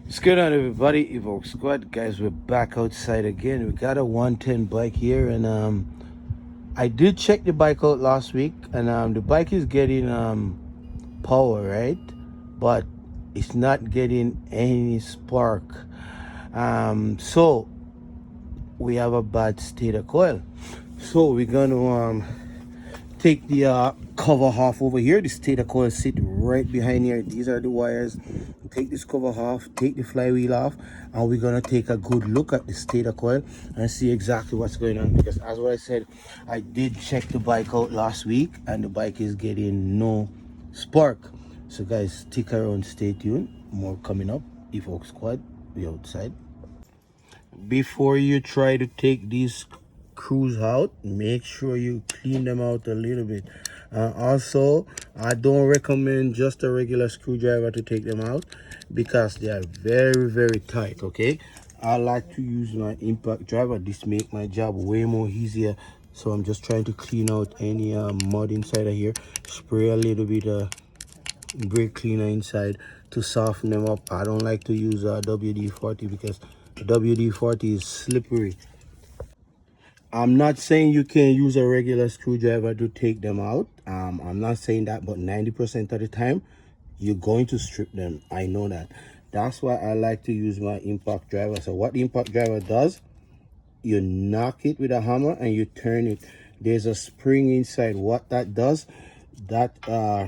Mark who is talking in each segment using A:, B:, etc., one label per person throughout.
A: What's going on, everybody? Evoke Squad, guys. We're back outside again. We got a 110 bike here, and I did check the bike out last week, and the bike is getting power, right? But it's not getting any spark. So we have a bad state of coil. So we're gonna take the cover off over here. The stator coil sit right behind here. These are the wires. Take this cover off, take the flywheel off, and we're gonna take a good look at the stator coil and see exactly what's going on, because as what I said, I did check the bike out last week and the bike is getting no spark. So guys, stick around, stay tuned, more coming up. Evoke Squad, we outside. Before you try to take these screws out, make sure you clean them out a little bit. Also, I don't recommend just a regular screwdriver to take them out because they are very tight. Okay, I like to use my impact driver. This make my job way more easier. So I'm just trying to clean out any mud inside of here. Spray a little bit of brake cleaner inside to soften them up. I don't like to use WD-40 because WD-40 is slippery. I'm not saying you can use a regular screwdriver to take them out. I'm not saying that, but 90% of the time you're going to strip them. I know that. That's why I like to use my impact driver. So what the impact driver does, you knock it with a hammer and you turn it. There's a spring inside. What that does, that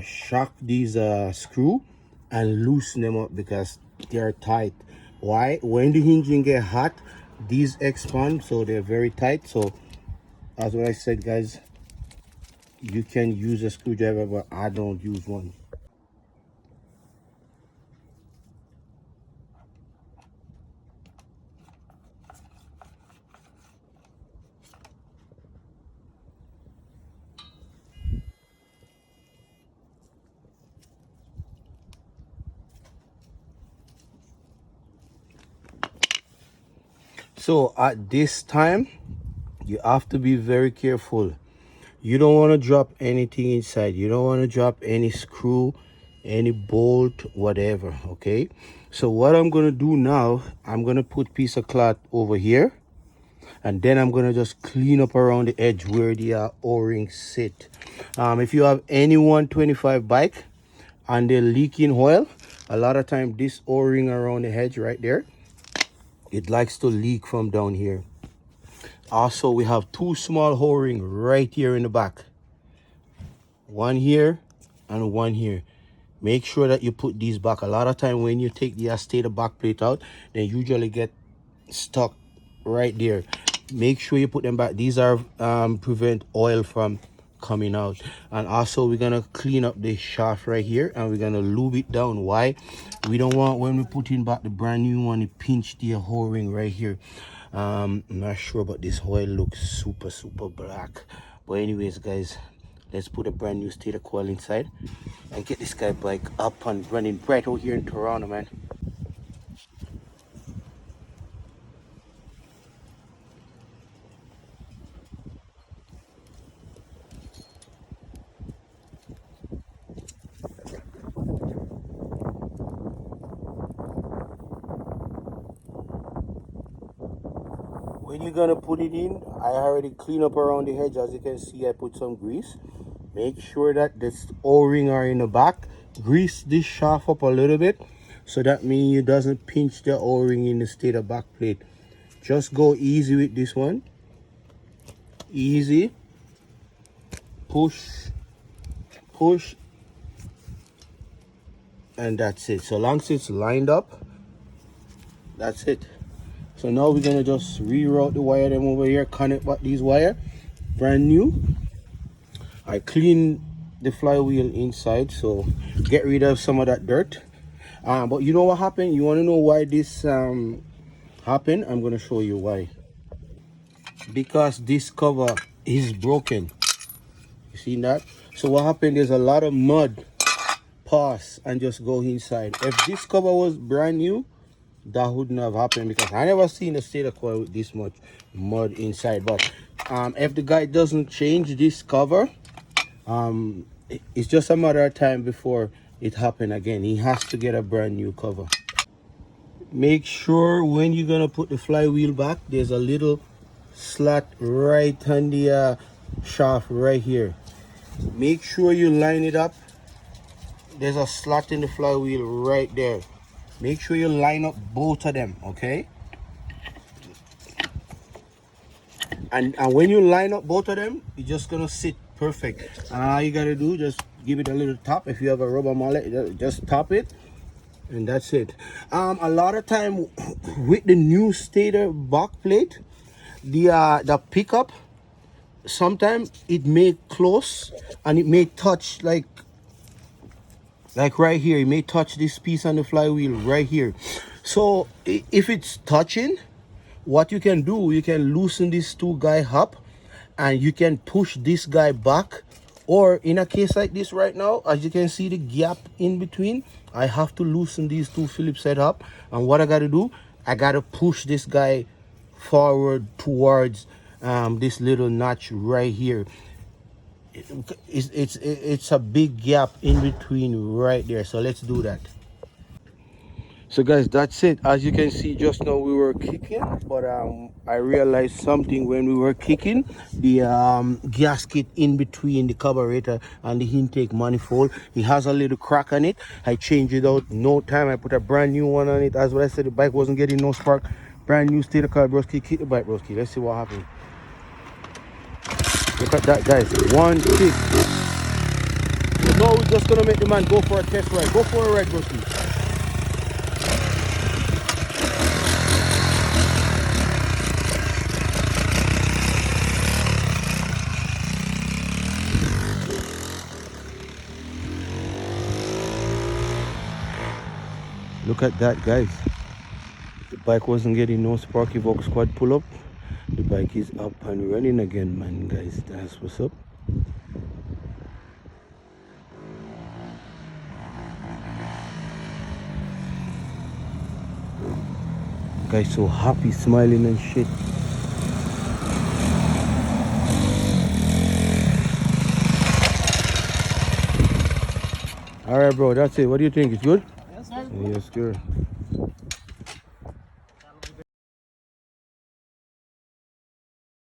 A: shock these screw and loosen them up because they're tight. Why? When the engine get hot, these expand, so they're very tight. So as what I said, guys, you can use a screwdriver, but I don't use one. So at this time, you have to be very careful. You don't want to drop anything inside. You don't want to drop any screw, any bolt, whatever. Okay, so what I'm going to do now, I'm going to put piece of cloth over here, and then I'm going to just clean up around the edge where the o-rings sit. If you have any 125 bike and they're leaking oil, a lot of time this o-ring around the edge right there, it likes to leak from down here. Also, we have two small o-ring right here in the back, one here and one here. Make sure that you put these back. A lot of time when you take the stator back plate out, they usually get stuck right there. Make sure you put them back. These are prevent oil from coming out. And also we're gonna clean up the shaft right here and we're gonna lube it down. Why? We don't want, when we put in back the brand new one, to pinch the o-ring right here. I'm not sure, but this oil looks super black. But anyways, guys, let's put a brand new stator coil inside and get this guy bike up and running right out here in Toronto, man. When you're gonna put it in, I already clean up around the edge. As you can see, I put some grease. Make sure that this o-ring are in the back. Grease this shaft up a little bit, so that means it doesn't pinch the o-ring in the stator back plate. Just go easy with this one. Easy. Push, and that's it. So long as it's lined up, that's it. So now we're gonna just reroute the wire them over here, connect back these wire, brand new. I clean the flywheel inside, so get rid of some of that dirt. But you know what happened? You want to know why this happened? I'm gonna show you why. Because this cover is broken. You see that? So what happened? There's a lot of mud pass and just go inside. If this cover was brand new, that wouldn't have happened, because I never seen a stator coil with this much mud inside. But if the guy doesn't change this cover, it's just a matter of time before it happen again. He has to get a brand new cover. Make sure when you're gonna put the flywheel back, there's a little slot right on the shaft right here. Make sure you line it up. There's a slot in the flywheel right there. Make sure you line up both of them, okay? And when you line up both of them, it's just gonna sit perfect. And all you gotta do, just give it a little tap. If you have a rubber mallet, just tap it, and that's it. A lot of time with the new stator back plate, the pickup, sometimes it may close and it may touch like right here. It may touch this piece on the flywheel right here. So if it's touching, what you can do, you can loosen this two guy up and you can push this guy back. Or in a case like this right now, as you can see the gap in between, I have to loosen these two Phillips head up. And what I got to do, I got to push this guy forward towards this little notch right here. It's a big gap in between right there. So let's do that. So guys, that's it. As you can see, just now we were kicking, but I realized something when we were kicking. The gasket in between the carburetor and the intake manifold, it has a little crack on it. I changed it out no time. I put a brand new one on it. As what I said, the bike wasn't getting no spark. Brand new stator car, broski. Kick the bike, broski. Let's see what happens. Look at that, guys. One kick. So now we're just gonna make the man go for a test ride. Go for a ride, broski. Look at that, guys. The bike wasn't getting no Sparky Vox Squad pull up. The bike is up and running again, man, guys. That's what's up. Guys so happy, smiling and shit. All right, bro, that's it. What do you think? It's good?
B: Yes, sir.
A: Yes, sir.